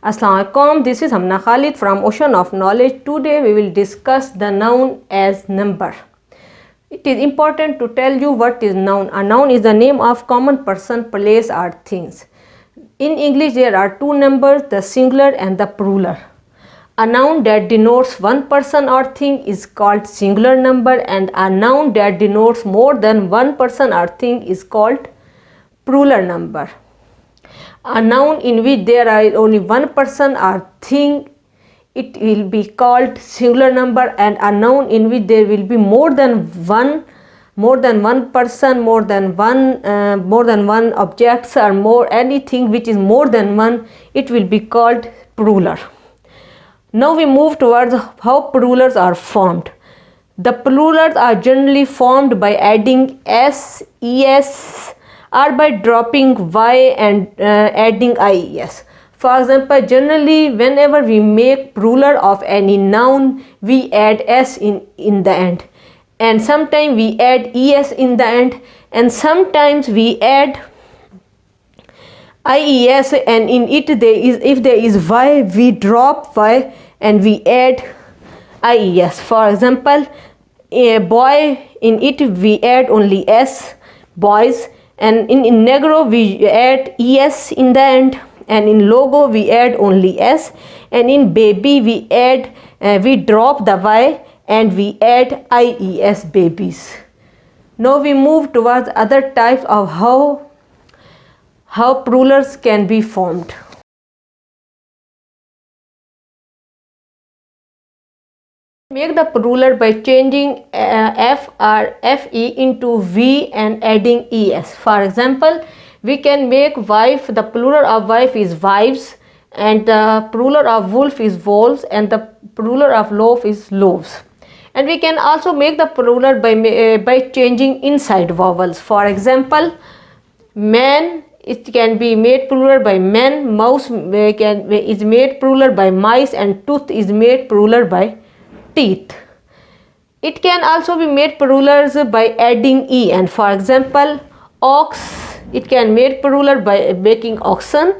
Assalamu alaikum. This is Hamna Khalid from Ocean of Knowledge. Today we will discuss the noun as number. It is important to tell you what is noun. A noun is the name of common person, place or things. In English there are two numbers, the singular and the plural. A noun that denotes one person or thing is called singular number, and a noun that denotes more than one person or thing is called plural number. A noun in which there is only one person or thing, it will be called singular number, and a noun in which there will be more than one person, more than one objects, or more anything which is more than one, it will be called plural. Now we move towards how plurals are formed. The plurals are generally formed by adding s, es, or by dropping y and adding ies. For example, generally whenever we make plural of any noun, we add s in the end, and sometimes we add es in the end, and sometimes we add ies, and in it if there is y, we drop y and we add ies. For example, a boy, in it we add only s, boys, and in negro we add es in the end, and in logo we add only s, and in baby we drop the y and we add ies, babies. Now we move towards other types of how plurals can be formed. Make the plural by changing f or fe into v and adding es. For example, we can make wife, the plural of wife is wives, and the plural of wolf is wolves, and the plural of loaf is loaves. And we can also make the plural by changing inside vowels. For example, man, it can be made plural by men, mouse is made plural by mice, and tooth is made plural by teeth. It can also be made plurals by adding en. For example, ox, it can made plural by making oxen.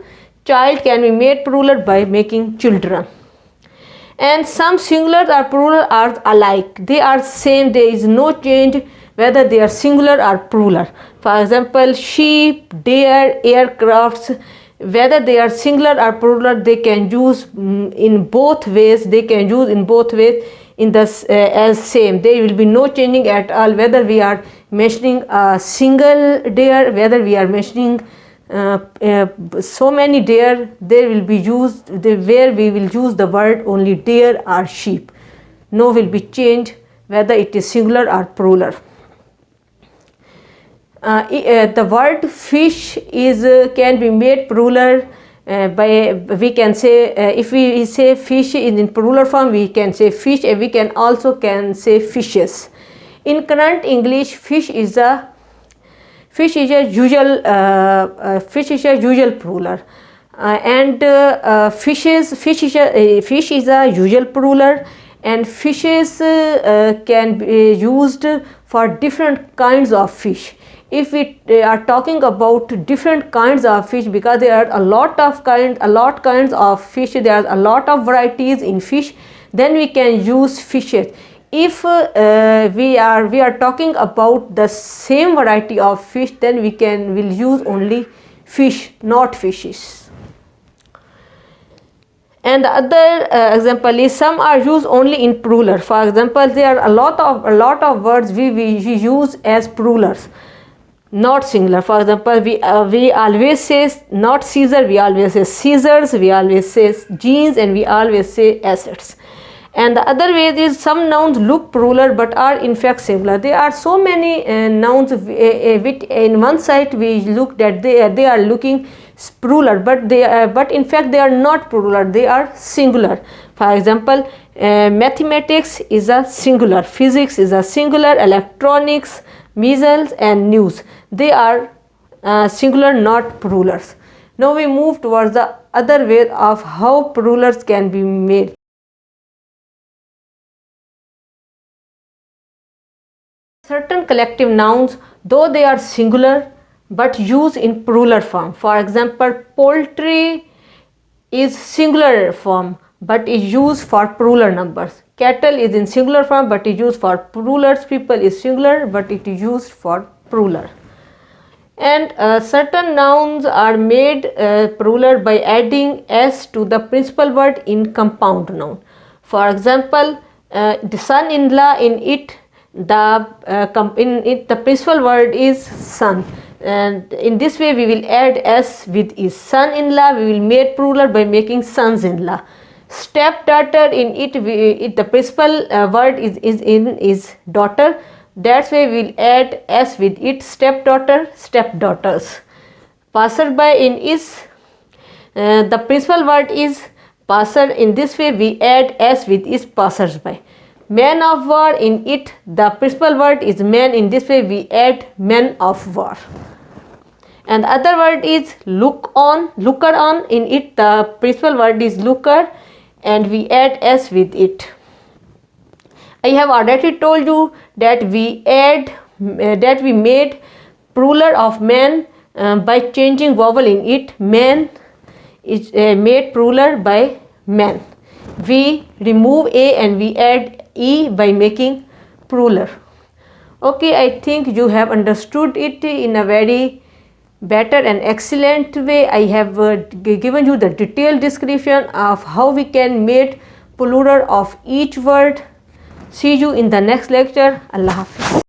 Child can be made plural by making children. And some singular or plural are alike. They are same. There is no change whether they are singular or plural. For example, sheep, deer, aircrafts, whether they are singular or plural, they can use in both ways. They can use in both ways in the as same. There will be no changing at all whether we are mentioning a single deer, whether we are mentioning so many deer. There will be used where we will use the word only deer or sheep. No will be changed whether it is singular or plural. The word fish can be made plural by, we can say, if we say fish in plural form, we can say fish, and we can also say fishes. In current English, fish is a usual plural, and fish is a usual plural, and fishes can be used for different kinds of fish. If we are talking about different kinds of fish, because there are a lot kinds of fish, there are a lot of varieties in fish, then we can use fishes. If we are talking about the same variety of fish, then will use only fish, not fishes. And the other example is some are used only in plural. For example, there are a lot of words we use as plurals, not singular. For example, we always say not Caesar, we always say Caesars, we always say jeans, and we always say assets. And the other way is some nouns look plural but are in fact singular. There are so many nouns which in one side we look that they are looking plural, but in fact they are not plural, they are singular. For example, mathematics is a singular, physics is a singular, electronics, measles, and news, they are singular, not plurals. Now we move towards the other way of how plurals can be made. Certain collective nouns, though they are singular but used in plural form. For example, poultry is singular form but is used for plural numbers. Cattle is in singular form but is used for plurals. People is singular but it is used for plural. And certain nouns are made plural by adding s to the principal word in compound noun. For example, the son-in-law, in it the principal word is son, and in this way we will add s with is. Son-in-law we will make plural by making sons-in-law. Stepdaughter, in it the principal word is daughter. That's why we will add s with it. Stepdaughter, stepdaughters. Passerby, in is the principal word is passer. In this way we add s with is, passersby. Man of war, in it the principal word is man. In this way we add men of war. And the other word is look on, looker on. In it the principal word is looker and we add s with it. I have already told you that we made plural of man by changing vowel in it. Man is made plural by man. We remove a and we add e by making plural. Okay, I think you have understood it in a very better and excellent way. I have given you the detailed description of how we can make plural of each word. See you in the next lecture. Allah Hafiz.